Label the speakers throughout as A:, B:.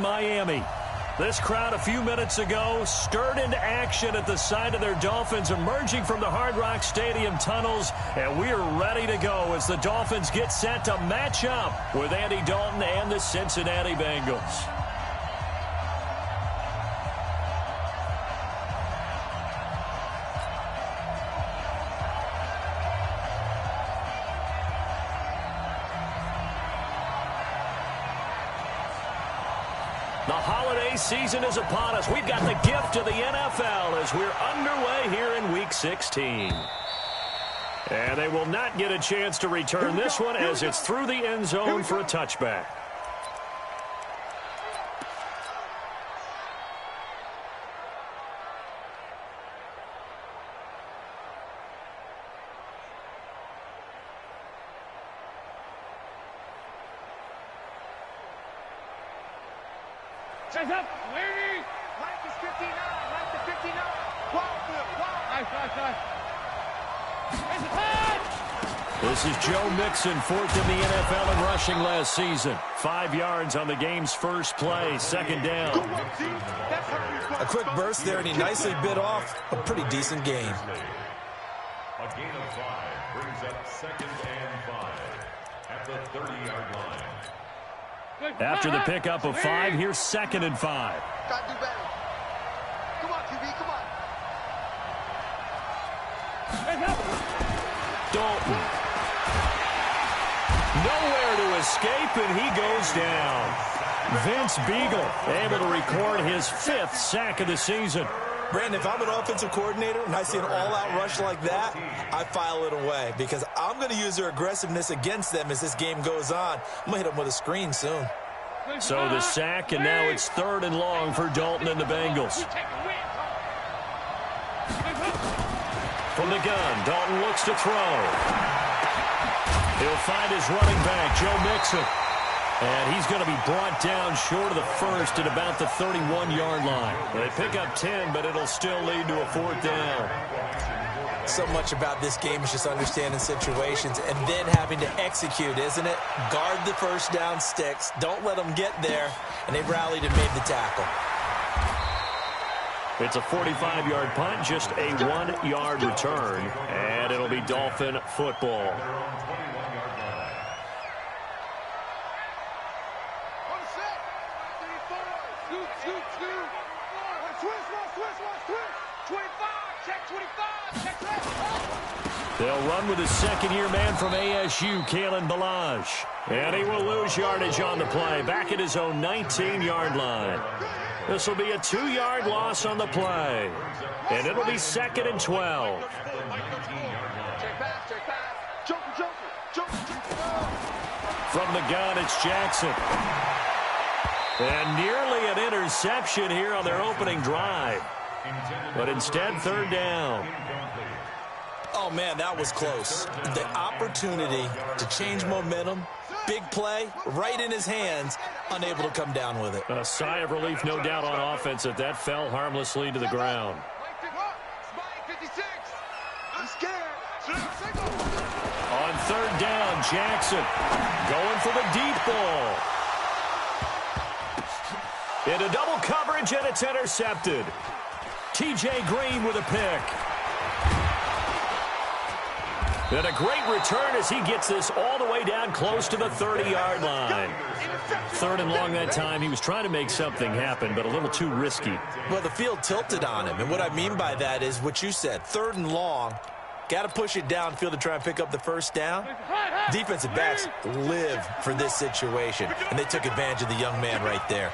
A: Miami. This crowd a few minutes ago stirred into action at the sight of their Dolphins emerging from the Hard Rock Stadium tunnels, and we are ready to go as the Dolphins get set to match up with Andy Dalton and the Cincinnati Bengals. The holiday season is upon us. We've got the gift of the NFL as we're underway here in Week 16. And they will not get a chance to return this one as it's through the end zone for a touchback.
B: Chase up, Larry! Right to 59, right to 59.
A: This is Joe Mixon, fourth in the NFL in rushing last season. 5 yards on the game's first play, second down.
C: A quick burst there, and he nicely bit off a pretty decent gain.
D: A gain of 5 brings up 2nd and 5 at the 30-yard line.
A: After the pickup of 5, here's 2nd and 5.
B: Gotta do better. Come on, QB, come on.
A: Dalton. Nowhere to escape, and he goes down. Vince Beagle able to record his 5th sack of the season.
C: Brandon, if I'm an offensive coordinator and I see an all-out rush like that, I file it away because I'm going to use their aggressiveness against them as this game goes on. I'm going to hit them with a screen soon.
A: So the sack, and now it's 3rd and long for Dalton and the Bengals. From the gun, Dalton looks to throw. He'll find his running back, Joe Mixon. And he's going to be brought down short of the first at about the 31-yard line. They pick up 10, but it'll still lead to a 4th down.
C: So much about this game is just understanding situations and then having to execute, isn't it? Guard the first down sticks. Don't let them get there. And they rallied and made the tackle.
A: It's a 45-yard punt, just a 1-yard return. And it'll be Dolphin football. They'll run with the second-year man from ASU, Kalen Ballage. And he will lose yardage on the play, back at his own 19-yard line. This will be a 2-yard loss on the play. And it'll be 2nd and 12. From the gun, it's Jackson. And nearly an interception here on their opening drive. But instead, 3rd down.
C: Oh, man, that was close. The opportunity to change momentum, big play, right in his hands, unable to come down with it.
A: A sigh of relief, no doubt, on offense that that fell harmlessly to the ground. On 3rd down, Jackson going for the deep ball. Into double coverage, and it's intercepted. T.J. Green with a pick. And a great return as he gets this all the way down close to the 30-yard line. 3rd and long that time. He was trying to make something happen, but a little too risky.
C: Well, the field tilted on him, and what I mean by that is what you said, 3rd and long. Got to push it downfield to try and pick up the first down. Defensive backs live for this situation, and they took advantage of the young man right there.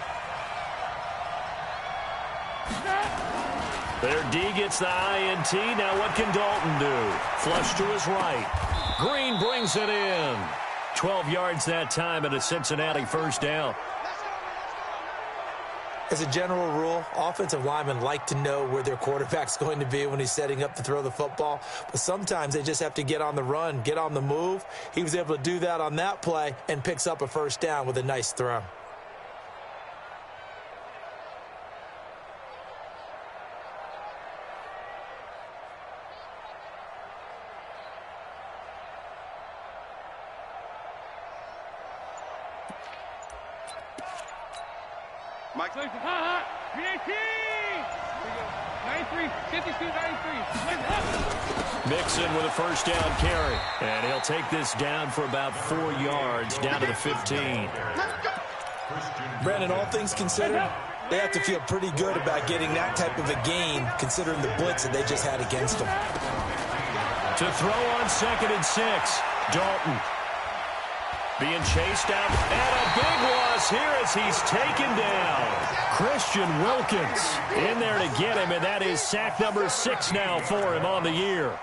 A: Their D gets the INT. Now what can Dalton do? Flush to his right. Green brings it in. 12 yards that time and a Cincinnati first down.
C: As a general rule, offensive linemen like to know where their quarterback's going to be when he's setting up to throw the football. But sometimes they just have to get on the run, get on the move. He was able to do that on that play and picks up a first down with a nice throw.
B: Mike. 93, 52, 93.
A: Mixon with a first down carry. And he'll take this down for about 4 yards, down to the 15.
C: Brandon, all things considered, they have to feel pretty good about getting that type of a gain, considering the blitz that they just had against them.
A: To throw on 2nd and 6, Dalton. Being chased out, and a big loss here as he's taken down. Christian Wilkins in there to get him, and that is sack number 6 now for him on the year.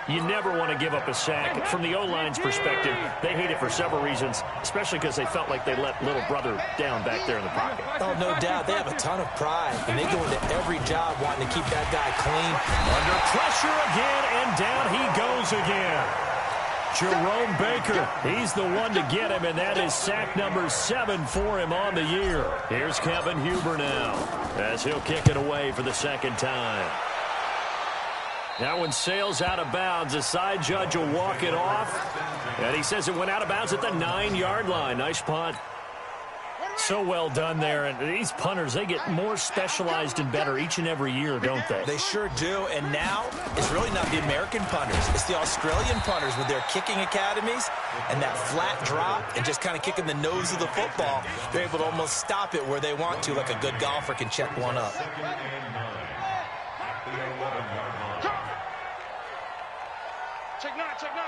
A: You never want to give up a sack. From the O-line's perspective, they hate it for several reasons, especially because they felt like they let little brother down back there in the pocket.
C: Oh, no doubt. They have a ton of pride, and they go into every job wanting to keep that guy clean.
A: Under pressure again, and down he goes again. Jerome Baker, he's the one to get him, and that is sack number 7 for him on the year. Here's Kevin Huber now, as he'll kick it away for the 2nd time. That one sails out of bounds. The side judge will walk it off, and he says it went out of bounds at the 9-yard line. Nice punt. So well done there. And these punters, they get more specialized and better each and every year, don't they?
C: They sure do. And now it's really not the American punters. It's the Australian punters with their kicking academies and that flat drop and just kind of kicking the nose of the football. They're able to almost stop it where they want to, like a good golfer can check one up.
B: Check 9, check 9.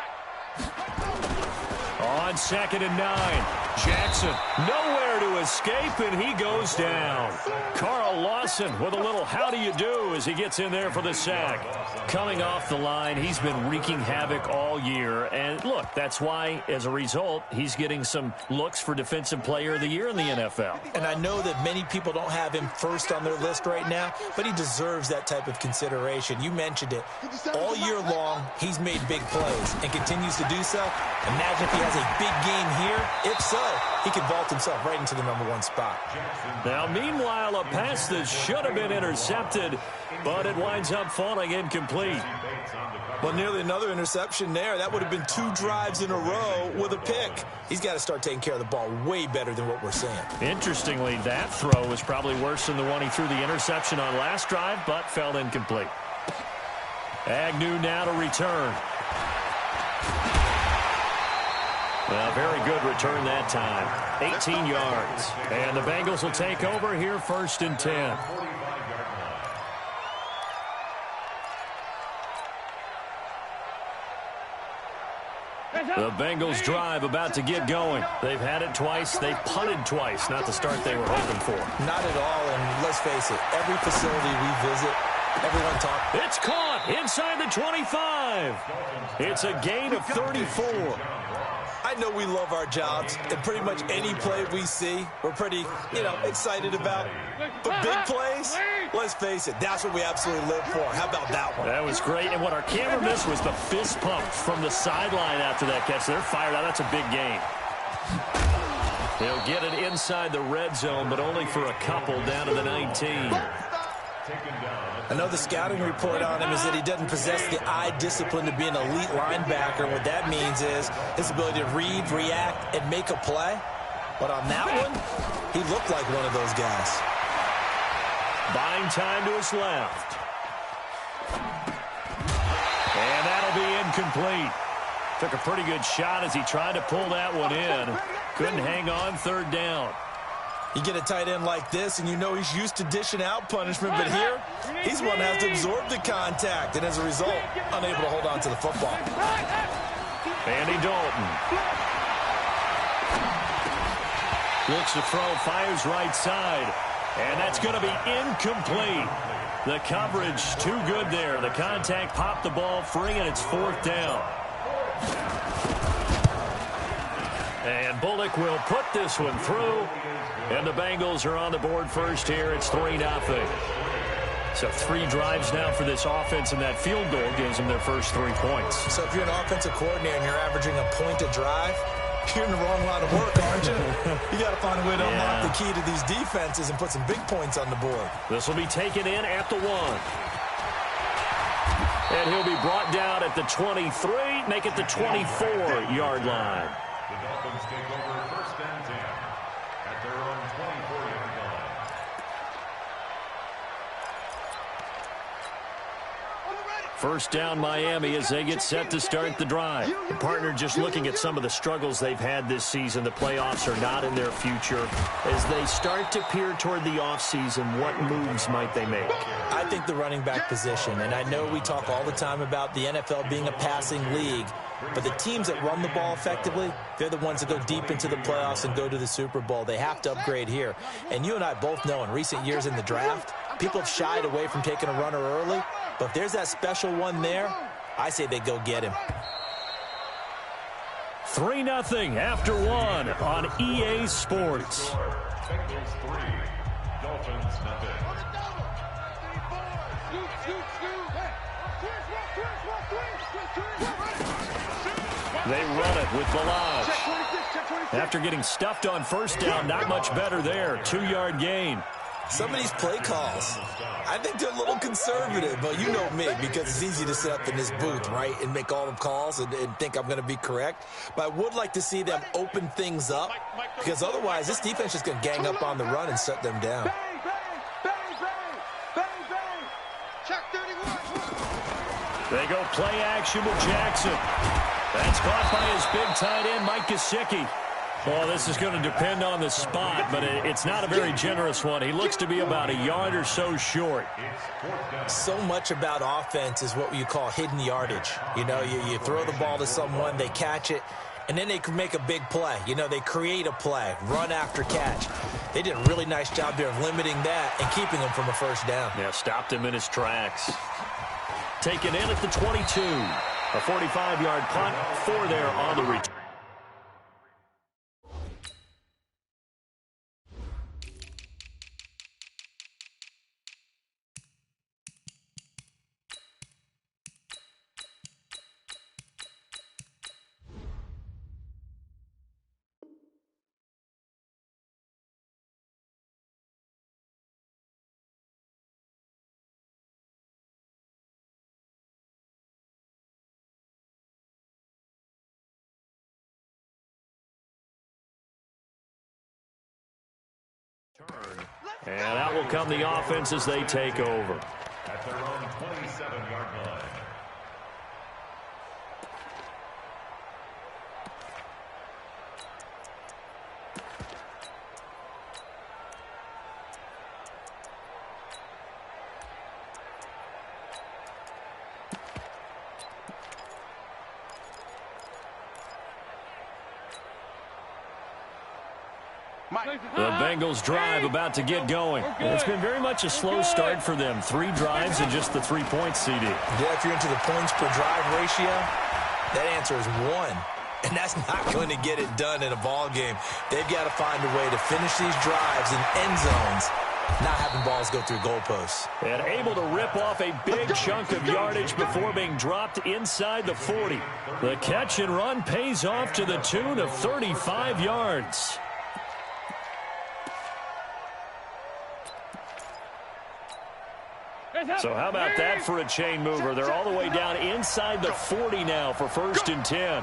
A: On 2nd and 9, Jackson nowhere to escape, and he goes down. Carl Lawson with a little how do you do as he gets in there for the sack. Coming off the line, he's been wreaking havoc all year, and look, that's why, as a result, he's getting some looks for Defensive Player of the Year in the NFL.
C: And I know that many people don't have him first on their list right now, but he deserves that type of consideration. You mentioned it. All year long, he's made big plays and continues to do so. Imagine if he has a big game here. If so, he could vault himself right into the #1 spot.
A: Now, meanwhile, a pass that should have been intercepted, but it winds up falling incomplete.
C: Well, nearly another interception there. That would have been 2 drives in a row with a pick. He's got to start taking care of the ball way better than what we're seeing. Interestingly, that throw was probably worse than the one he threw the interception on last drive, but fell incomplete. Agnew now to return. Well, very good return that time. 18 yards. And the Bengals will take over here 1st and 10. The Bengals drive about to get going. They've had it twice. They've punted twice. Not the start they were hoping for. Not at all, and let's face it, every facility we visit, everyone talks. It's caught inside the 25. It's a gain of 34. I know we love our jobs, and pretty much any play we see, we're pretty, excited about. But big plays, let's face it, that's what we absolutely live for. How about that one? That was great, and what our camera missed was the fist pump from the sideline after that catch. They're fired out. That's a big gain. He'll get it inside the red zone, but only for a couple, down to the 19. I know the scouting report on him is that he doesn't possess the eye discipline to be an elite linebacker. And what that means is his ability to read, react, and make a play. But on that one, he looked like one of those guys. Buying time to his left. And that'll be incomplete. Took a pretty good shot as he tried to pull that one in. Couldn't hang on, 3rd down. You get a tight end like this, and you know he's used to dishing out punishment, but here, he's one that has to absorb the contact, and as a result, unable to hold on to the football. Andy Dalton. Looks to throw, fires right side, and that's going to be incomplete. The coverage too good there. The contact popped the ball free, and it's 4th down. And Bullock will put this one through. And the Bengals are on the board first here. It's 3-0. So 3 drives now for this offense, and that field goal gives them their first 3 points. So if you're an offensive coordinator and you're averaging a point a drive, you're in the wrong line of work, aren't you? You got to find a way to unlock the key to these defenses and put some big points on the board. This will be taken in at the 1. And he'll be brought down at the 23, make it the 24-yard line.
D: The Dolphins take over 1st and 10 at their own 24-yard line.
A: First down Miami as they get set to start the drive. The partner, just looking at some of the struggles they've had this season, the playoffs are not in their future. As they start to peer toward the offseason, what moves might they make?
C: I think the running back position, and I know we talk all the time about the NFL being a passing league, but the teams that run the ball effectively, they're the ones that go deep into the playoffs and go to the Super Bowl. They have to upgrade here. And you and I both know in recent years in the draft, people have shied away from taking a runner early. But if there's that special one there, I say they go get him.
A: 3-0 after one on EA Sports.
D: Bengals 3, Dolphins nothing.
A: They run it with Balaj. After getting stuffed on first down, not much better there. 2-yard gain.
C: Some of these play calls, I think they're a little conservative, but you know me, because it's easy to sit up in this booth, right, and make all the calls and think I'm going to be correct. But I would like to see them open things up, because otherwise this defense is going to gang up on the run and shut them down.
A: They go play action with Jackson. That's caught by his big tight end, Mike Gesicki. Well, this is going to depend on the spot, but it's not a very generous one. He looks to be about a yard or so short.
C: So much about offense is what you call hidden yardage. You know, you throw the ball to someone, they catch it, and then they can make a big play. You know, they create a play, run after catch. They did a really nice job there of limiting that and keeping him from a first down.
A: Yeah, stopped him in his tracks. Taken in at the 22. A 45-yard punt, 4 there on the return. And out will come the offense as they take over.
D: At their own 27-yard line.
A: The Bengals drive about to get going. It's been very much a slow start for them. 3 drives and just the 3 points, CD.
C: Yeah, if you're into the points per drive ratio, that answer is 1. And that's not going to get it done in a ball game. They've got to find a way to finish these drives in end zones, not having balls go through goalposts.
A: And able to rip off a big chunk of yardage before being dropped inside the 40. The catch and run pays off to the tune of 35 yards. So how about that for a chain mover? They're all the way down inside the 40 now for 1st and 10.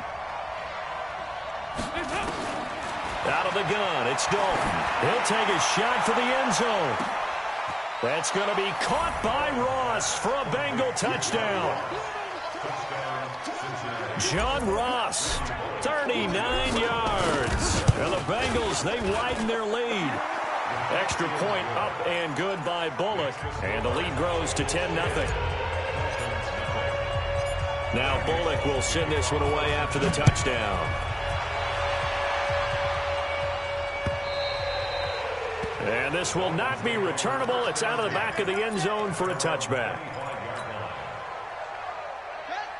A: Out of the gun, it's Dalton. He'll take a shot for the end zone. That's going to be caught by Ross for a Bengal touchdown. John Ross, 39 yards. And the Bengals, they widen their lead. Extra point up and good by Bullock. And the lead grows to 10-0. Now Bullock will send this one away after the touchdown. And this will not be returnable. It's out of the back of the end zone for a touchback.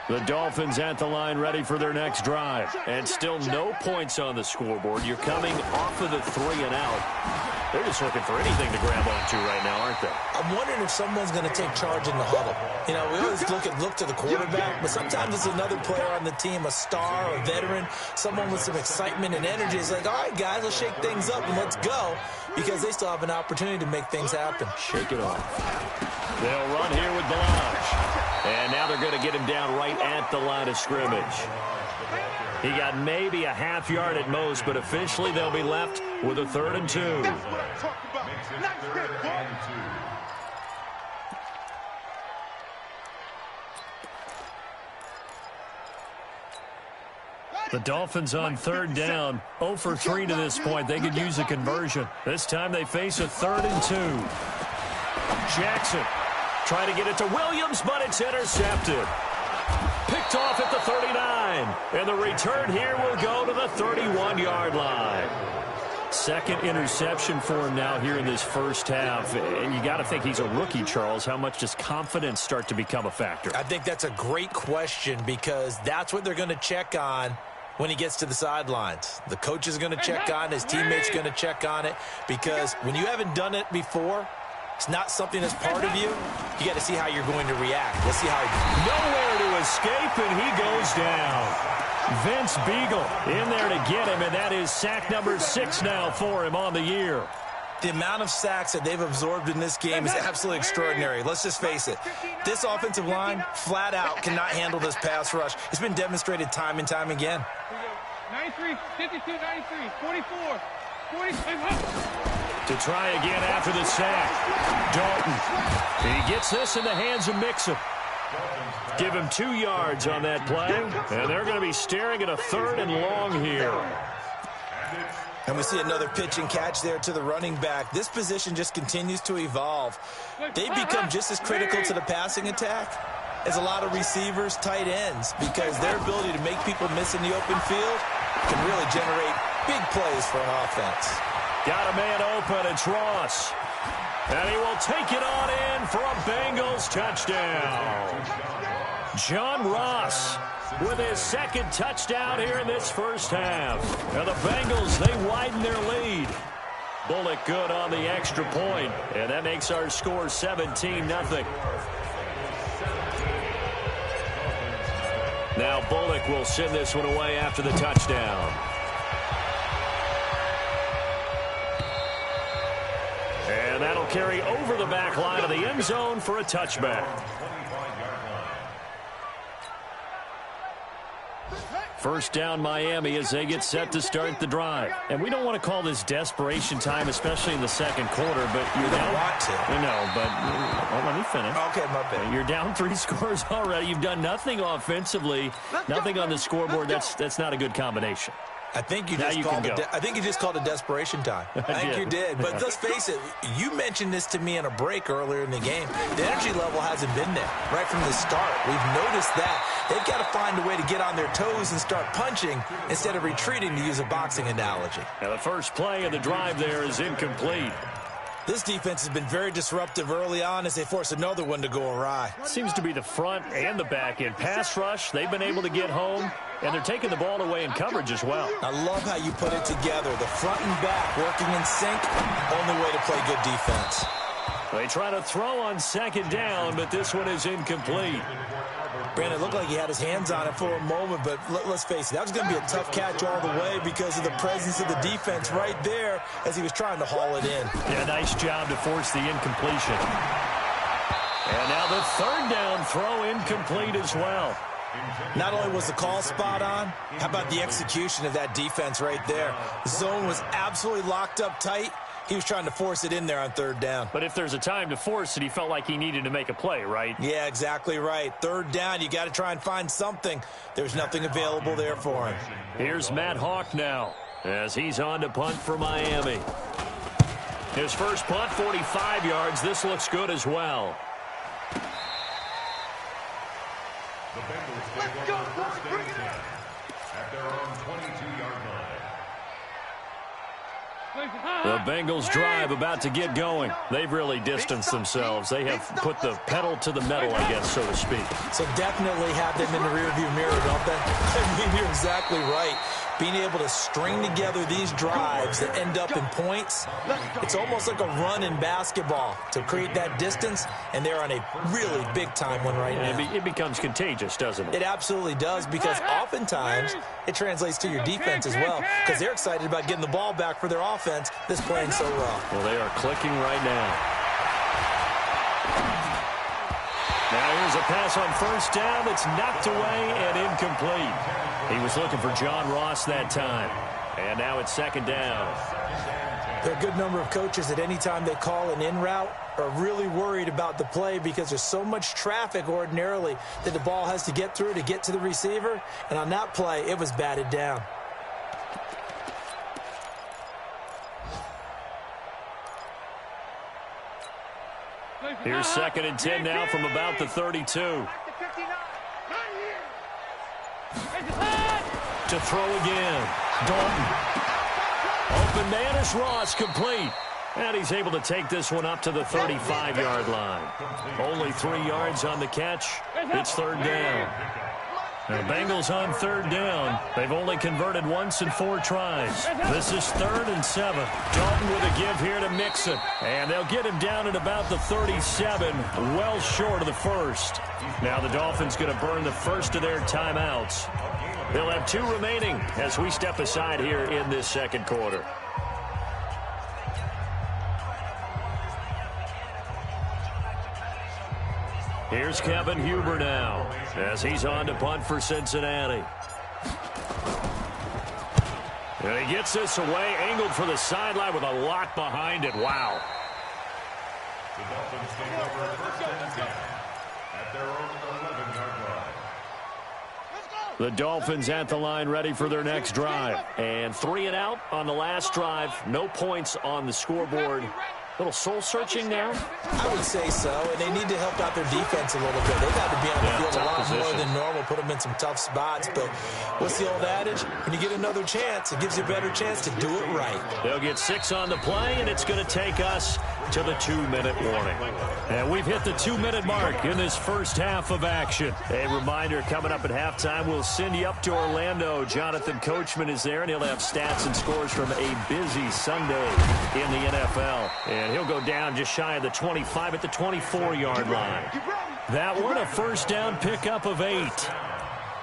A: The Dolphins at the line ready for their next drive. And still no points on the scoreboard. You're coming off of the 3 and out. They're just looking for anything to grab onto right now, aren't they?
C: I'm wondering if someone's going to take charge in the huddle. You know, we always look to the quarterback, but sometimes it's another player on the team, a star, a veteran, someone with some excitement and energy. It's like, all right, guys, let's shake things up and let's go, because they still have an opportunity to make things happen.
A: Shake it off. They'll run here with Balaj. And now they're going to get him down right at the line of scrimmage. He got maybe a half yard at most, but officially they'll be left with a 3rd and 2. The Dolphins on third down, 0 for 3 to this point. They could use a conversion. This time they face a 3rd and 2. Jackson trying to get it to Williams, but it's intercepted. Picked off at the 39. And the return here will go to the 31-yard line. Second interception for him now here in this first half. And you got to think he's a rookie, Charles. How much does confidence start to become a factor?
C: I think that's a great question because that's what they're going to check on when he gets to the sidelines. The coach is going to check on it. His teammates going to check on it because when you haven't done it before, it's not something that's part of you. You got to see how you're going to react. Let's see how he...
A: Nowhere to escape, and he goes down. Vince Beagle in there to get him, and that is sack number 6 now for him on the year.
C: The amount of sacks that they've absorbed in this game is absolutely extraordinary. Let's just face it. This offensive line, flat out, cannot handle this pass rush. It's been demonstrated time and time again.
B: 93, 52, 93, 44, 45.
A: To try again after the sack. Dalton. He gets this in the hands of Mixon. Give him 2 yards on that play, and they're going to be staring at a 3rd and long here.
C: And we see another pitch and catch there to the running back. This position just continues to evolve. They've become just as critical to the passing attack as a lot of receivers, tight ends, because their ability to make people miss in the open field can really generate big plays for an offense.
A: Got a man open, it's Ross. And he will take it on in for a Bengals touchdown. John Ross with his 2nd touchdown here in this first half. Now the Bengals, they widen their lead. Bullock good on the extra point, and that makes our score 17-0. Now Bullock will send this one away after the touchdown. And that'll carry over the back line of the end zone for a touchback. First down Miami as they get set to start the drive. And we don't want to call this desperation time, especially in the second quarter, but you're down.
C: Want to.
A: I know, but let me finish.
C: Okay, my bad.
A: You're down 3 scores already. You've done nothing offensively, nothing on the scoreboard. That's not a good combination.
C: I think you just called it desperation time. I think you did. But let's face it, you mentioned this to me in a break earlier in the game. The energy level hasn't been there right from the start. We've noticed that. They've got to find a way to get on their toes and start punching instead of retreating, to use a boxing analogy.
A: Now the first play of the drive there is incomplete.
C: This defense has been very disruptive early on as they force another one to go awry.
A: Seems to be the front and the back end. Pass rush, they've been able to get home, and they're taking the ball away in coverage as well.
C: I love how you put it together. The front and back working in sync, only way to play good defense.
A: They try to throw on 2nd down, but this one is incomplete.
C: Brandon, it looked like he had his hands on it for a moment, but let's face it, that was going to be a tough catch all the way because of the presence of the defense right there as he was trying to haul it in.
A: Yeah, nice job to force the incompletion. And now the 3rd down throw incomplete as well.
C: Not only was the call spot on, how about the execution of that defense right there? The zone was absolutely locked up tight. He was trying to force it in there on 3rd down.
A: But if there's a time to force it, he felt like he needed to make a play, right?
C: Yeah, exactly right. 3rd down, you got to try and find something. There's nothing available there for him.
A: Here's Matt Hawk now as he's on to punt for Miami. His first punt, 45 yards. This looks good as well.
D: The Bengals take over first and 10 at their own 22-yard line.
A: The Bengals drive about to get going. They've really distanced themselves. They have put the pedal to the metal, I guess, so to speak.
C: So definitely have them in the rearview mirror, don't they? I mean, you're exactly right. Being able to string together these drives that end up in points, it's almost like a run in basketball to create that distance, and they're on a really big-time one right now.
A: It becomes contagious, doesn't it?
C: It absolutely does, because oftentimes it translates to your defense as well, because they're excited about getting the ball back for their offense that's playing so well.
A: Well, they are clicking right now. Now here's a pass on 1st down that's knocked away and incomplete. He was looking for John Ross that time. And now it's 2nd down.
C: There are a good number of coaches that any time they call an in route are really worried about the play because there's so much traffic ordinarily that the ball has to get through to get to the receiver. And on that play, it was batted down.
A: Here's 2nd and 10 now from about the 32. To throw again. Dalton. Open man is Ross, complete. And he's able to take this one up to the 35-yard line. Only 3 yards on the catch. It's 3rd down. Now, Bengals on 3rd down. They've only converted once in 4 tries. This is 3rd and 7. Dalton with a give here to Mixon. And they'll get him down at about the 37, well short of the first. Now the Dolphins going to burn the first of their timeouts. They'll have 2 remaining as we step aside here in this 2nd quarter. Here's Kevin Huber now as he's on to punt for Cincinnati. And he gets this away, angled for the sideline with a lot behind it. Wow.
D: The Dolphins take over 1st and 10 at their own 11-yard line.
A: The Dolphins at the line ready for their next drive. And 3 and out on the last drive. No points on the scoreboard. Little soul-searching now?
C: I would say so, and they need to help out their defense a little bit. They've had to be on the field a lot more than normal, put them in some tough spots. But what's the old adage? When you get another chance, it gives you a better chance to do it right.
A: They'll get 6 on the play, and it's going to take us to the 2-minute warning. And we've hit the 2-minute mark in this first half of action. A reminder, coming up at halftime, we'll send you up to Orlando. Jonathan Coachman is there, and he'll have stats and scores from a busy Sunday in the NFL. And he'll go down just shy of the 25 at the 24-yard line. That one, a first down pickup of 8.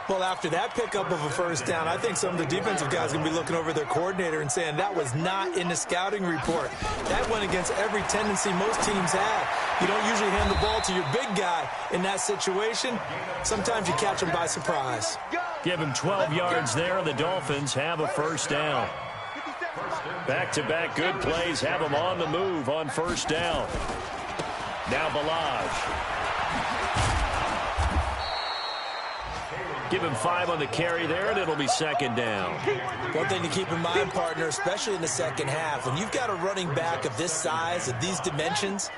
C: Well, after that pickup of a first down, I think some of the defensive guys are going to be looking over their coordinator and saying that was not in the scouting report. That went against every tendency most teams have. You don't usually hand the ball to your big guy in that situation. Sometimes you catch him by surprise.
A: Give him 12 yards there, and the Dolphins have a first down. Back-to-back good plays have them on the move on first down. Now Balaj. Give him 5 on the carry there, and it'll be 2nd down.
C: One thing to keep in mind, partner, especially in the second half, when you've got a running back of this size, of these dimensions,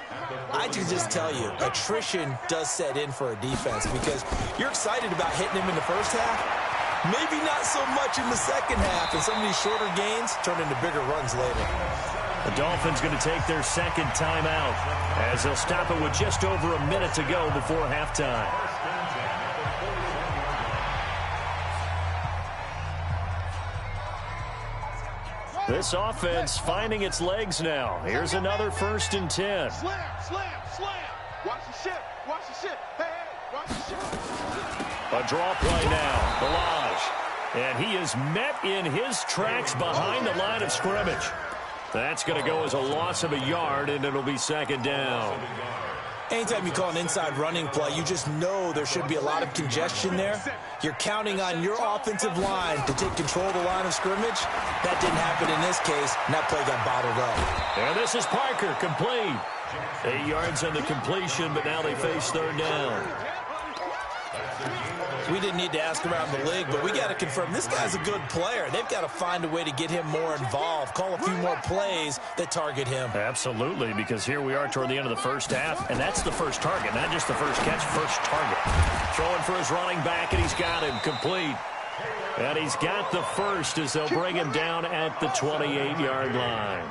C: I can just tell you, attrition does set in for a defense because you're excited about hitting him in the first half. Maybe not so much in the second half, and some of these shorter gains turn into bigger runs later.
A: The Dolphins going to take their 2nd timeout as they'll stop it with just over a minute to go before halftime. This offense finding its legs now. Here's another 1st and 10.
B: Slam, slam, slam. Watch the ship, watch the ship. Hey, hey, watch the ship.
A: A draw play now. Balaj. And he is met in his tracks behind the line of scrimmage. That's going to go as a loss of a yard, and it'll be 2nd down.
C: Anytime you call an inside running play, you just know there should be a lot of congestion there. You're counting on your offensive line to take control of the line of scrimmage. That didn't happen in this case, and that play got bottled up.
A: And this is Parker, complete. 8 yards on the completion, but now they face 3rd down.
C: We didn't need to ask around the league, but we got to confirm this guy's a good player. They've got to find a way to get him more involved, call a few more plays that target him.
A: Absolutely, because here we are toward the end of the first half, and that's the first target, not just the first catch, first target. Throwing for his running back, and he's got him complete. And he's got the first as they'll bring him down at the 28-yard line.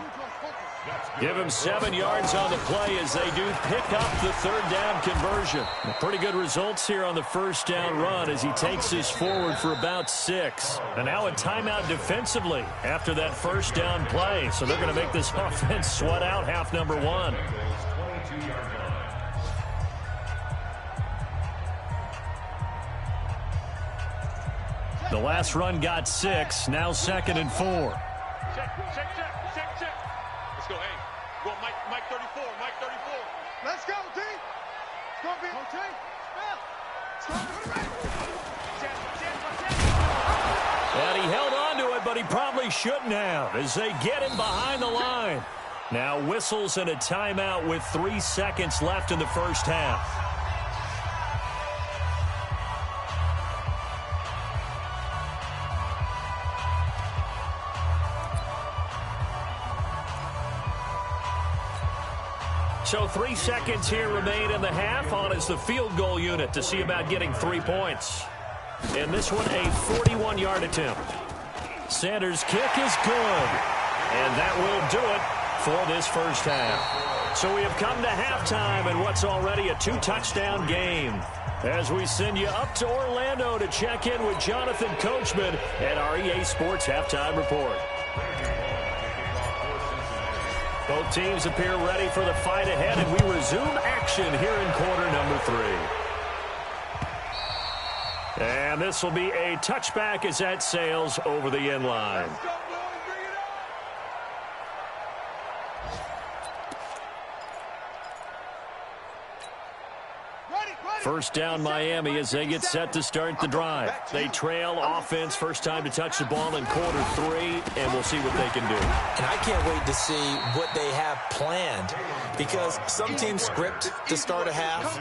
A: Give him 7 yards on the play as they do pick up the 3rd down conversion. Pretty good results here on the first down run as he takes this forward for about 6. And now a timeout defensively after that first down play. So they're going to make this offense sweat out half number 1. The last run got 6. Now 2nd and 4.
B: Check. Let's go, hey. Go, Mike 34, Mike 34. Let's go, D. It's going to be okay.
A: And he held on to it, but but he probably shouldn't have as they get him behind the line. Now whistles and a timeout with 3 seconds left in the first half. So 3 seconds here remain in the half. On is the field goal unit to see about getting 3 points. In this one, a 41-yard attempt. Sanders' kick is good. And that will do it for this first half. So we have come to halftime in what's already a 2-touchdown game. As we send you up to Orlando to check in with Jonathan Coachman at our EA Sports Halftime Report. Both teams appear ready for the fight ahead, and we resume action here in quarter number 3. And this will be a touchback as that sails over the end line. First down Miami as they get set to start the drive. They trail offense, first time to touch the ball in quarter 3, and we'll see what they can do.
C: And I can't wait to see what they have planned, because some teams script to start a half.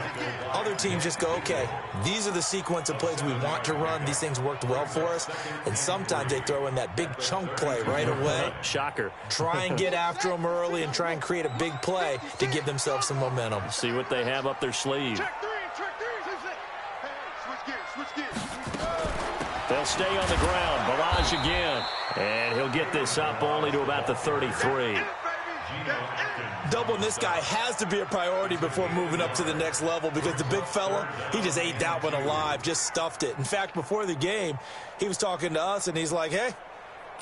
C: Other teams just go, okay, these are the sequence of plays we want to run. These things worked well for us. And sometimes they throw in that big chunk play right away.
A: Shocker.
C: Try and get after them early and try and create a big play to give themselves some momentum.
A: See what they have up their sleeve. They'll stay on the ground. Barrage again. And he'll get this up only to about the 33.
C: Doubling this guy has to be a priority before moving up to the next level, because the big fella, he just ate that one alive, just stuffed it. In fact, before the game, he was talking to us, and he's like, hey,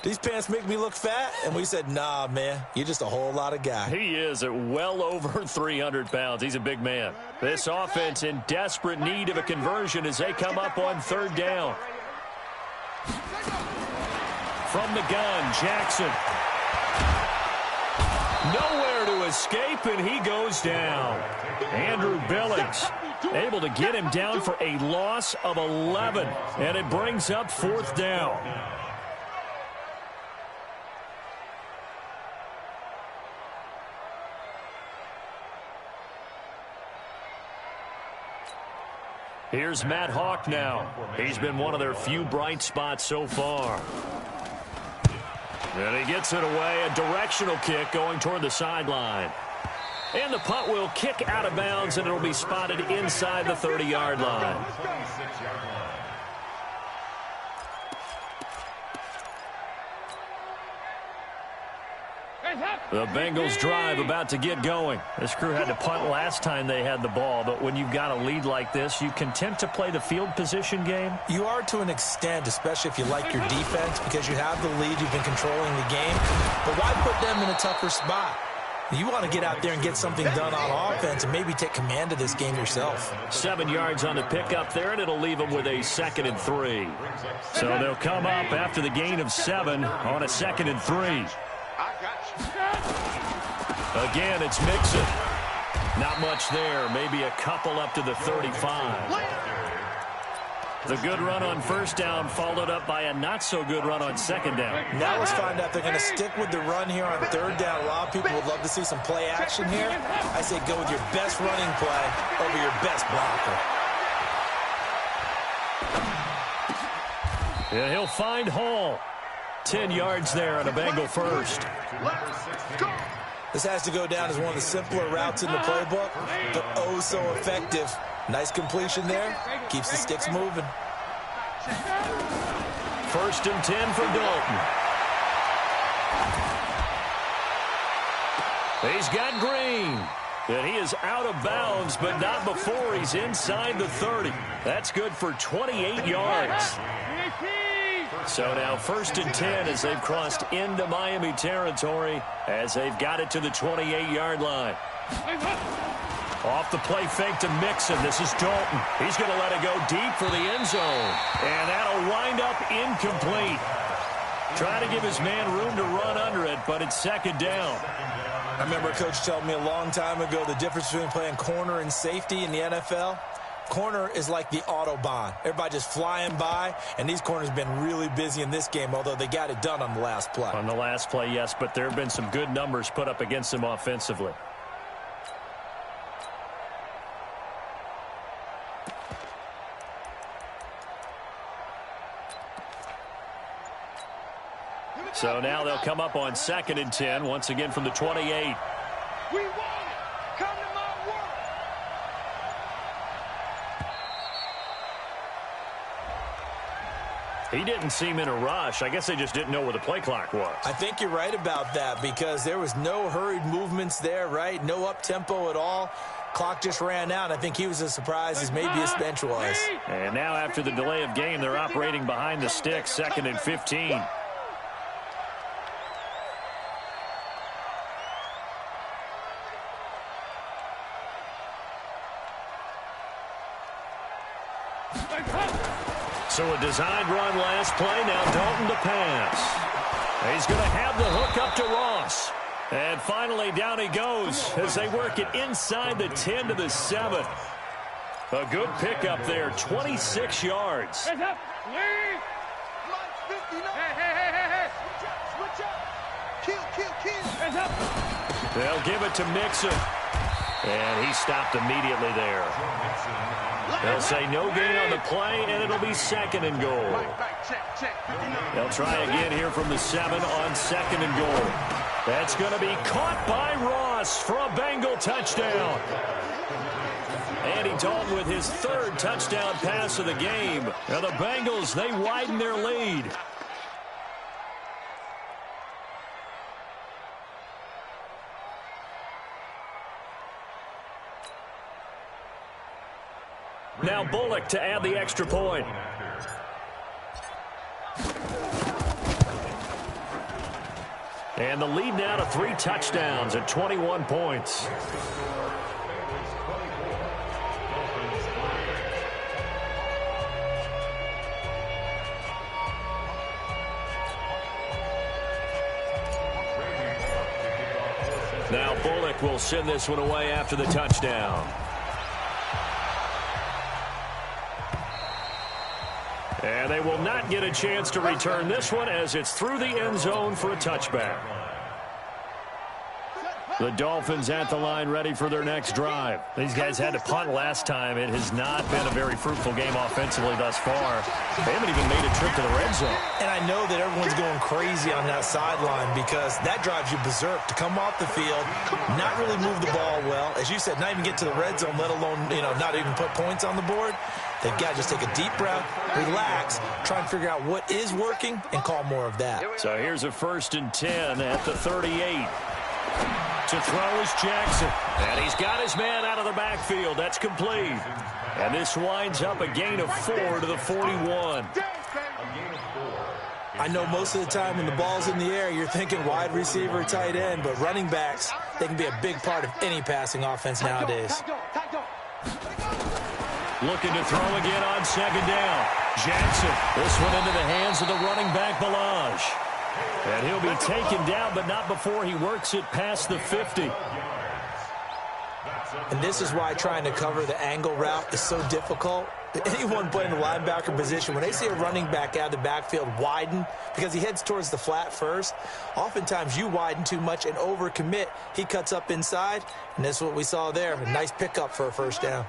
C: these pants make me look fat? And we said, nah, man, you're just a whole lot of guy.
A: He is at well over 300 pounds. He's a big man. This offense in desperate need of a conversion as they come up on third down. From the gun, Jackson. Nowhere to escape, and he goes down. Andrew Billings able to get him down for a loss of 11, and it brings up fourth down. Here's Matt Hawk now. He's been one of their few bright spots so far. And he gets it away. A directional kick going toward the sideline. And the punt will kick out of bounds, and it'll be spotted inside the 30-yard line. The Bengals drive about to get going. This crew had to punt last time they had the ball, but when you've got a lead like this, you content to play the field position game?
C: You are to an extent, especially if you like your defense, because you have the lead, you've been controlling the game. But why put them in a tougher spot? You want to get out there and get something done on offense and maybe take command of this game yourself.
A: 7 yards on the pickup there, and it'll leave them with a 2nd and 3. So they'll come up after the gain of 7 on a 2nd and 3. Again, it's Mixon. Not much there. Maybe a couple up to the 35. The good run on first down followed up by a not-so-good run on second down.
C: Now let's find out if they're going to stick with the run here on third down. A lot of people would love to see some play action here. I say go with your best running play over your best blocker.
A: Yeah, he'll find Hall. 10 yards there on a Bengal first.
C: This has to go down as one of the simpler routes in the playbook, but oh so effective. Nice completion there. Keeps the sticks moving.
A: 1st and 10 for Dalton. He's got Green. And he is out of bounds, but not before he's inside the 30. That's good for 28 yards. So now 1st and 10 as they've crossed into Miami territory as they've got it to the 28-yard line. Off the play fake to Mixon. This is Dalton. He's going to let it go deep for the end zone. And that'll wind up incomplete. Trying to give his man room to run under it, but it's 2nd down.
C: I remember a coach telling me a long time ago the difference between playing corner and safety in the NFL. Corner is like the Autobahn. Everybody just flying by, and these corners have been really busy in this game, although they got it done on the last play.
A: On the last play, yes, but there have been some good numbers put up against them offensively. So now they'll come up on 2nd and 10, once again from the 28.
B: We want it. Come to my work.
A: He didn't seem in a rush. I guess they just didn't know where the play clock was.
C: I think you're right about that because there was no hurried movements there, right? No up-tempo at all. Clock just ran out. I think he was as surprised as maybe his bench was.
A: And now after the delay of game, they're operating behind the sticks, 2nd and 15. So a designed run last play. Now Dalton to pass. He's going to have the hook up to Ross. And finally down he goes as they work it inside the 10 to the 7. A good pickup there, 26 yards.
B: Hands up. Lead. Hey. Switch up. Kill. Hands up.
A: They'll give it to Mixon. And he stopped immediately there. They'll say no gain on the play, and it'll be 2nd and goal. They'll try again here from the 7 on 2nd and goal. That's going to be caught by Ross for a Bengal touchdown. Andy Dalton with his 3rd touchdown pass of the game. Now the Bengals, they widen their lead. Now Bullock to add the extra point. And the lead now to 3 touchdowns at 21 points. Now Bullock will send this one away after the touchdown. And they will not get a chance to return this one as it's through the end zone for a touchback. The Dolphins at the line ready for their next drive. These guys had to punt last time. It has not been a very fruitful game offensively thus far. They haven't even made a trip to the red zone.
C: And I know that everyone's going crazy on that sideline because that drives you berserk to come off the field, not really move the ball well. As you said, not even get to the red zone, let alone, not even put points on the board. They've got to just take a deep breath, relax, try and figure out what is working, and call more of that.
A: So here's a 1st and 10 at the 38. To throw is Jackson. And he's got his man out of the backfield. That's complete. And this winds up a gain of 4 to the 41.
C: I know most of the time when the ball's in the air, you're thinking wide receiver, tight end, but running backs, they can be a big part of any passing offense nowadays.
A: Looking to throw again on 2nd down. Jackson, this one into the hands of the running back, Balaj. And he'll be taken down, but not before he works it past the 50.
C: And this is why trying to cover the angle route is so difficult. Anyone playing the linebacker position, when they see a running back out of the backfield widen, because he heads towards the flat first, oftentimes you widen too much and overcommit. He cuts up inside, and that's what we saw there. A nice pickup for a 1st down.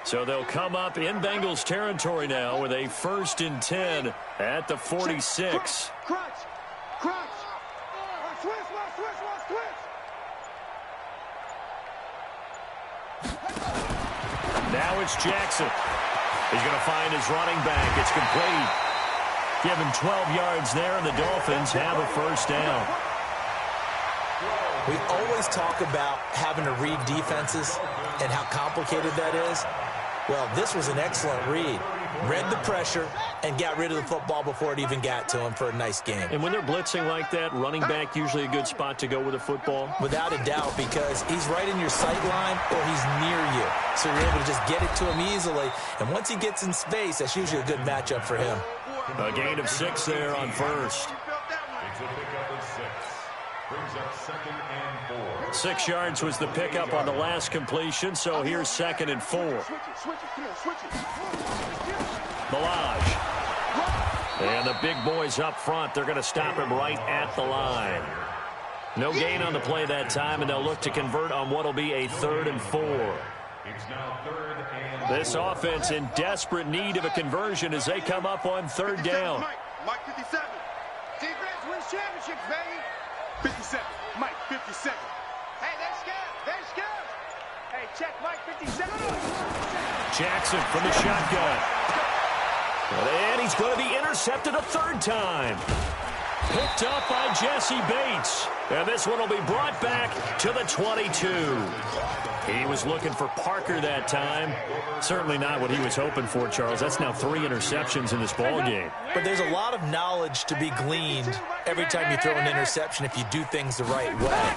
A: So they'll come up in Bengals territory now with a 1st and 10 at the 46.
B: Crunch. Switch.
A: Now it's Jackson. He's going to find his running back. It's complete. Give him 12 yards there, and the Dolphins have a 1st down.
C: We always talk about having to read defenses and how complicated that is. Well, this was an excellent read. Read the pressure and got rid of the football before it even got to him for a nice game.
A: And when they're blitzing like that, running back usually a good spot to go with the football?
C: Without a doubt, because he's right in your sight line or he's near you. So you're able to just get it to him easily. And once he gets in space, that's usually a good matchup for him.
A: A gain of 6 there on 1st.
D: It's a pickup of 6. Brings up 2nd and 4.
A: 6 yards was the pickup on the last completion, so here's 2nd and 4. Milage. And the big boys up front, they're going to stop him right at the line. No gain on the play that time, and they'll look to convert on what will be a 3rd and 4. This offense in desperate need of a conversion as they come up on 3rd down.
B: Mike 57. Defense wins championships, baby. 57. Mike 57. Hey, that's good. That's good. Hey, check Mike 57.
A: Jackson from the shotgun. And he's going to be intercepted a 3rd time. Picked up by Jesse Bates. And this one will be brought back to the 22. He was looking for Parker that time. Certainly not what he was hoping for, Charles. That's now 3 interceptions in this ball game.
C: But there's a lot of knowledge to be gleaned every time you throw an interception if you do things the right way.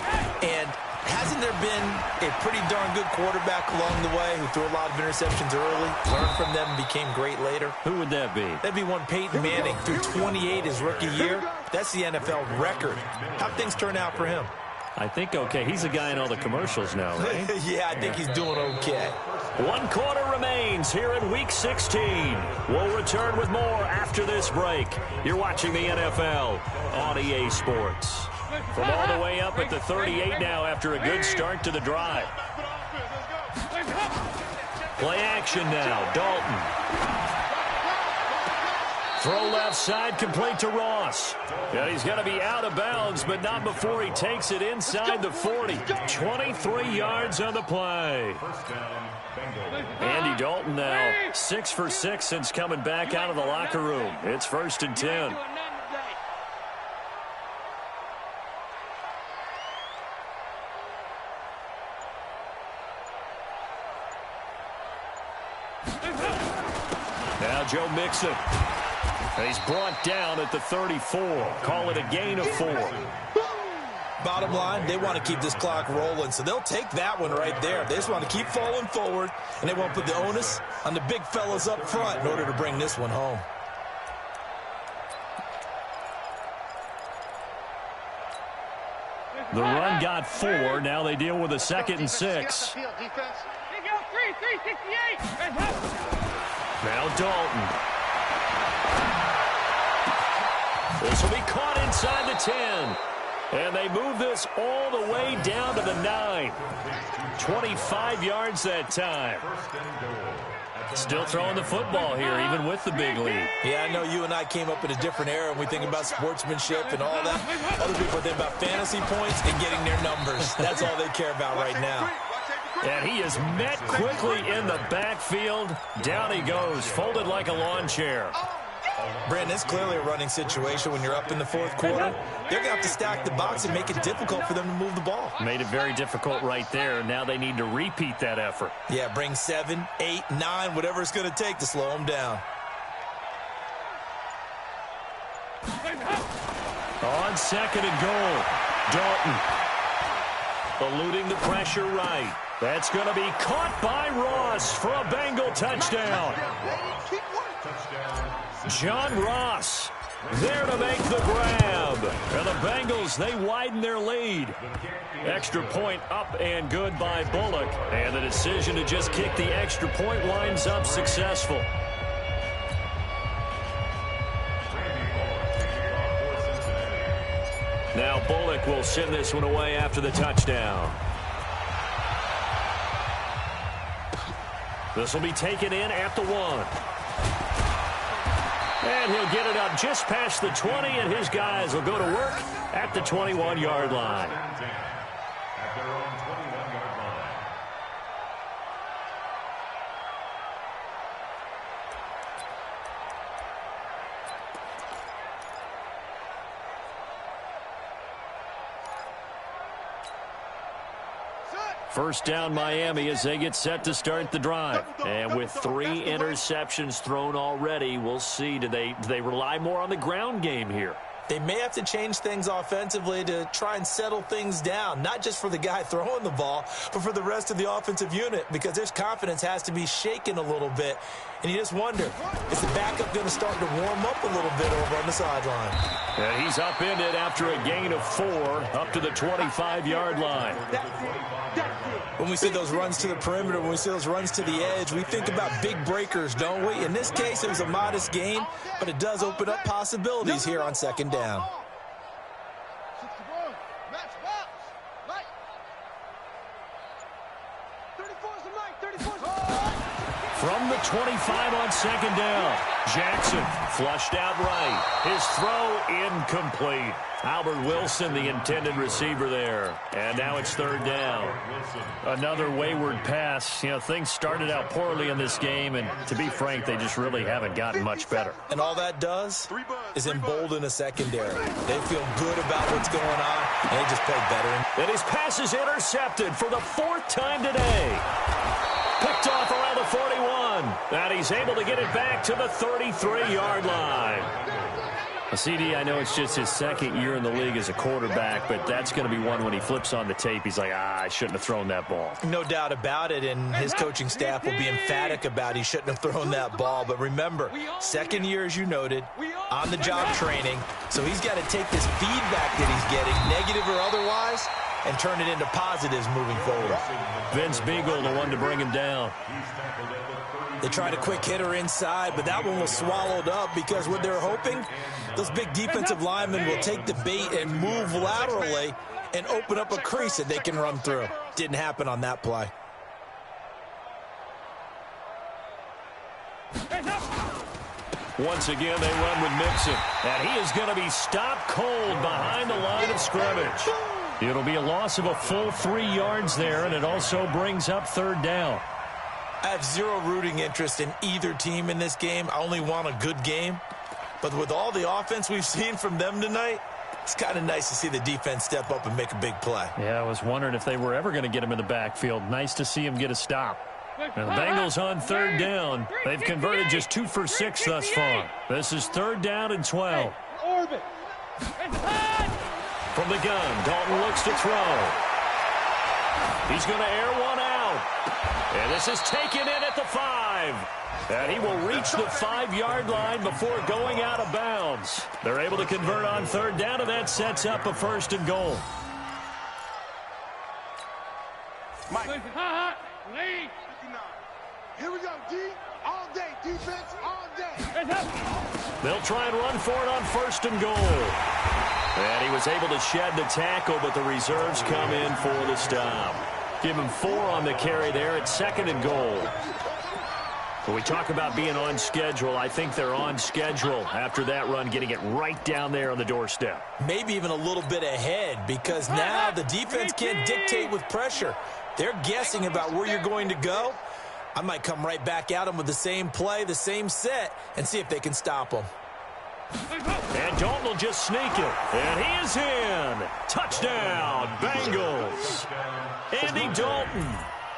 C: And hasn't there been a pretty darn good quarterback along the way who threw a lot of interceptions early, learned from them, and became great later?
A: Who would that be?
C: That'd be one Peyton Manning, threw 28 his rookie year. That's the NFL record. How'd things turn out for him?
A: I think okay. He's a guy in all the commercials now, right?
C: Yeah, I think he's doing okay.
A: 1 quarter remains here in Week 16. We'll return with more after this break. You're watching the NFL on EA Sports. From all the way up at the 38 now after a good start to the drive. Play action now. Dalton. Throw left side, complete to Ross. And he's going to be out of bounds, but not before he takes it inside the 40. 23 yards on the play. Andy Dalton now 6 for 6 since coming back out of the locker room. It's 1st and 10. Now Joe Mixon. And he's brought down at the 34. Call it a gain of 4.
C: Bottom line, they want to keep this clock rolling, so they'll take that one right there. They just want to keep falling forward, and they won't put the onus on the big fellas up front in order to bring this one home.
A: The run got 4. Now they deal with a 2nd and 6. Now Dalton. This will be caught inside the 10. And they move this all the way down to the 9. 25 yards that time. Still throwing the football here, even with the big lead.
C: Yeah, I know you and I came up in a different era, and we think about sportsmanship and all that. Other people think about fantasy points and getting their numbers. That's all they care about right now.
A: And he is met quickly in the backfield. Down he goes, folded like a lawn chair.
C: Brandon, it's clearly a running situation when you're up in the 4th quarter. They're going to have to stack the box and make it difficult for them to move the ball.
A: Made it very difficult right there. Now they need to repeat that effort.
C: Yeah, bring 7, 8, 9, whatever it's going to take to slow them down.
A: On 2nd and goal, Dalton. Eluding the pressure right. That's going to be caught by Ross for a Bengal touchdown. John Ross there to make the grab. And the Bengals, they widen their lead. Extra point up and good by Bullock. And the decision to just kick the extra point winds up successful. Now Bullock will send this one away after the touchdown. This will be taken in at the 1. And he'll get it up just past the 20, and his guys will go to work at the 21-yard line.
D: At their own 21-yard line.
A: First down Miami as they get set to start the drive. And with 3 interceptions thrown already, we'll see. Do they rely more on the ground game here?
C: They may have to change things offensively to try and settle things down, not just for the guy throwing the ball, but for the rest of the offensive unit, because their confidence has to be shaken a little bit. And you just wonder, is the backup going to start to warm up a little bit over on the sideline?
A: And he's upended after a gain of 4 up to the 25-yard line.
C: When we see those runs to the perimeter, when we see those runs to the edge, we think about big breakers, don't we? In this case, it was a modest gain, but it does open up possibilities here on second down.
A: From the 25 on second down, Jackson flushed out right. His throw incomplete. Albert Wilson, the intended receiver there. And now it's third down. Another wayward pass. You know, things started out poorly in this game, and to be frank, they just really haven't gotten much better.
C: And all that does is embolden a secondary. They feel good about what's going on, and they just play better.
A: And his pass is intercepted for the 4th time today. Picked off around the 41. And he's able to get it back to the 33-yard line. CD, I know it's just his 2nd year in the league as a quarterback, but that's going to be one when he flips on the tape, he's like, I shouldn't have thrown that ball.
C: No doubt about it, and his coaching staff will be emphatic about he shouldn't have thrown that ball. But remember, 2nd year, as you noted, on-the-job training, so he's got to take this feedback that he's getting, negative or otherwise, and turn it into positives moving forward.
A: Vince Beagle, the one to bring him down.
C: They tried a quick hitter inside, but that one was swallowed up because what they're hoping, those big defensive linemen will take the bait and move laterally and open up a crease that they can run through. Didn't happen on that play.
A: Once again, they run with Mixon, and he is going to be stopped cold behind the line of scrimmage. It'll be a loss of a full 3 yards there, and it also brings up third down.
C: I have zero rooting interest in either team in this game. I only want a good game. But with all the offense we've seen from them tonight, it's kind of nice to see the defense step up and make a big play.
A: Yeah, I was wondering if they were ever going to get him in the backfield. Nice to see him get a stop. Now the Bengals on third down. They've converted just 2 for 6 thus far. This is third down and 12. From the gun, Dalton looks to throw. He's going to air one out. And this is taken in at the 5. And he will reach the 5-yard line before going out of bounds. They're able to convert on third down, and that sets up a 1st and goal.
B: Mike. Here we go, D. All day. Defense, all day.
A: They'll try and run for it on 1st and goal. And he was able to shed the tackle, but the reserves come in for the stop. Give him 4 on the carry there at 2nd and goal. When we talk about being on schedule, I think they're on schedule after that run, getting it right down there on the doorstep.
C: Maybe even a little bit ahead, because now the defense can't dictate with pressure. They're guessing about where you're going to go. I might come right back at them with the same play, the same set, and see if they can stop them.
A: And Dalton will just sneak it. And he is in. Touchdown, Bengals. Andy Dalton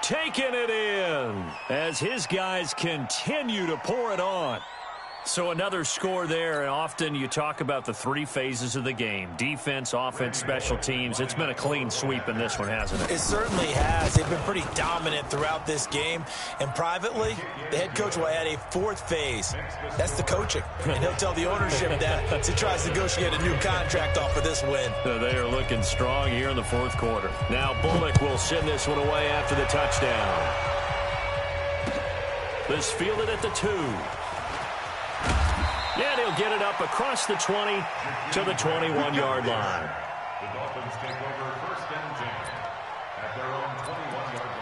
A: taking it in as his guys continue to pour it on. So another score there, and often you talk about the 3 phases of the game. Defense, offense, special teams. It's been a clean sweep in this one, hasn't it?
C: It certainly has. They've been pretty dominant throughout this game. And privately, the head coach will add a 4th phase. That's the coaching. And he'll tell the ownership that as he tries to negotiate a new contract off of this win.
A: They are looking strong here in the 4th quarter. Now Bullock will send this one away after the touchdown. This fielded at the 2. And he'll get it up across the 20 to the 21-yard line.
D: The Dolphins take over 1st and 10 at their own 21-yard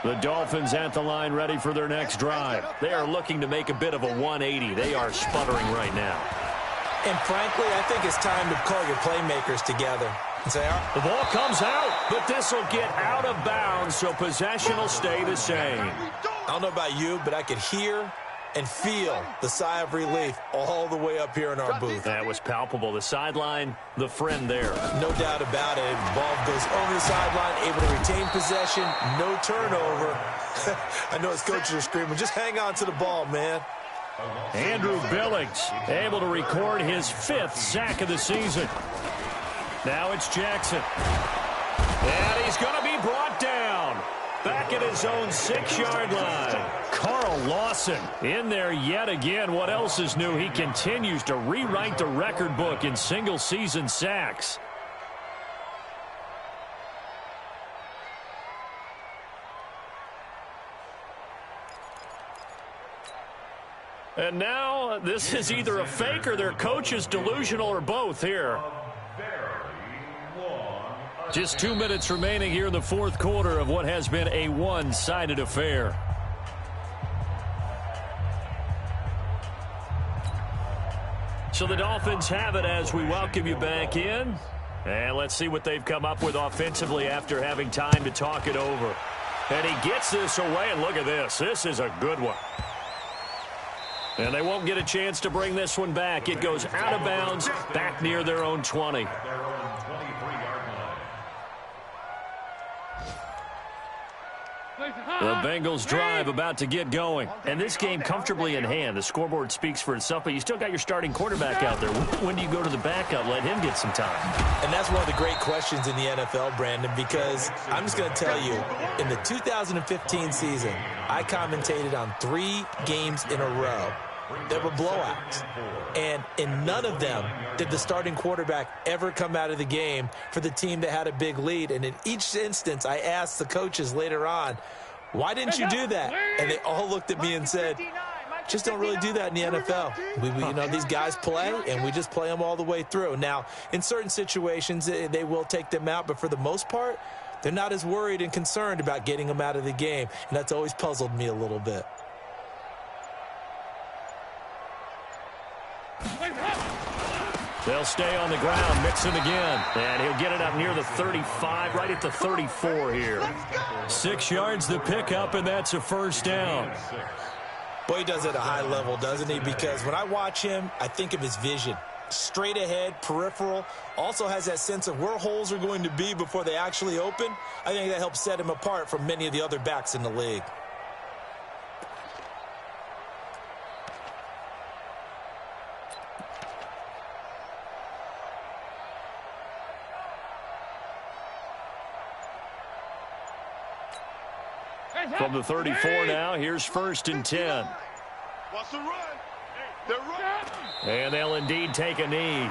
D: line.
A: The Dolphins at the line, ready for their next drive. They are looking to make a bit of a 180. They are sputtering right now.
C: And frankly, I think it's time to call your playmakers together.
A: The ball comes out, but this will get out of bounds, so possession will stay the same.
C: I don't know about you, but I could hear and feel the sigh of relief all the way up here in our booth.
A: That was palpable. The sideline, the friend there.
C: No doubt about it. The ball goes over the sideline, able to retain possession, no turnover. I know his coaches are screaming, just hang on to the ball, man.
A: Andrew Billings able to record his 5th sack of the season. Now it's Jackson. And he's going to be brought down. Back at his own 6-yard line. Carl Lawson in there yet again. What else is new? He continues to rewrite the record book in single-season sacks. And now this is either a fake or their coach is delusional or both here. Just 2 minutes remaining here in the 4th quarter of what has been a one-sided affair. So the Dolphins have it as we welcome you back in. And let's see what they've come up with offensively after having time to talk it over. And he gets this away, and look at this. This is a good one. And they won't get a chance to bring this one back. It goes out of bounds, back near their own 20. The Bengals drive about to get going. And this game comfortably in hand. The scoreboard speaks for itself, but you still got your starting quarterback out there. When do you go to the backup? Let him get some time.
C: And that's one of the great questions in the NFL, Brandon, because I'm just going to tell you, in the 2015 season, I commentated on 3 games in a row. There were blowouts. And in none of them did the starting quarterback ever come out of the game for the team that had a big lead. And in each instance, I asked the coaches later on, why didn't you do that? And they all looked at me and said, just don't really do that in the NFL. You know, these guys play, and we just play them all the way through. Now, in certain situations, they will take them out, but for the most part, they're not as worried and concerned about getting them out of the game. And that's always puzzled me a little bit.
A: They'll stay on the ground, mix it again. And he'll get it up near the 35, right at the 34 here. 6 yards the pickup, and that's a first down.
C: Boy, he does it at a high level, doesn't he? Because when I watch him, I think of his vision. Straight ahead, peripheral, also has that sense of where holes are going to be before they actually open. I think that helps set him apart from many of the other backs in the league.
A: From the 34 now, here's 1st and 10.
B: What's the run? The run.
A: And they'll indeed take a knee.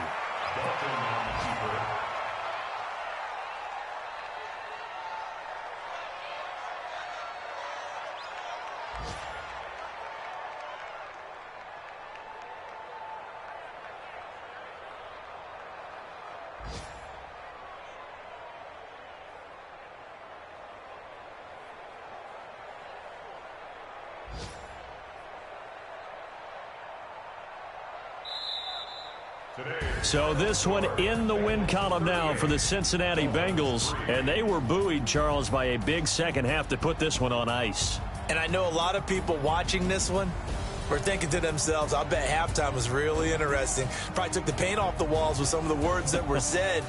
A: So this one in the win column now for the Cincinnati Bengals. And they were buoyed, Charles, by a big second half to put this one on ice.
C: And I know a lot of people watching this one were thinking to themselves, I'll bet halftime was really interesting. Probably took the paint off the walls with some of the words that were said.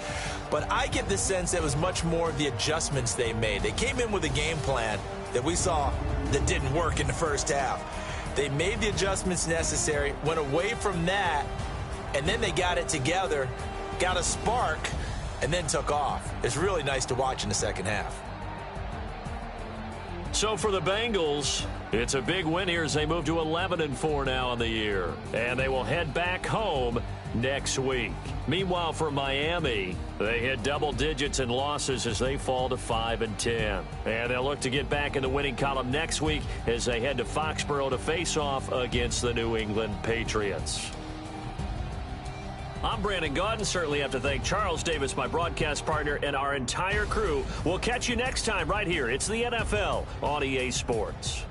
C: But I get the sense that it was much more of the adjustments they made. They came in with a game plan that we saw that didn't work in the first half. They made the adjustments necessary, went away from that, and then they got it together, got a spark, and then took off. It's really nice to watch in the second half.
A: So for the Bengals, it's a big win here as they move to 11-4 now in the year. And they will head back home next week. Meanwhile, for Miami, they hit double digits in losses as they fall to 5-10. And they'll look to get back in the winning column next week as they head to Foxborough to face off against the New England Patriots. I'm Brandon Gaudin. Certainly have to thank Charles Davis, my broadcast partner, and our entire crew. We'll catch you next time right here. It's the NFL on EA Sports.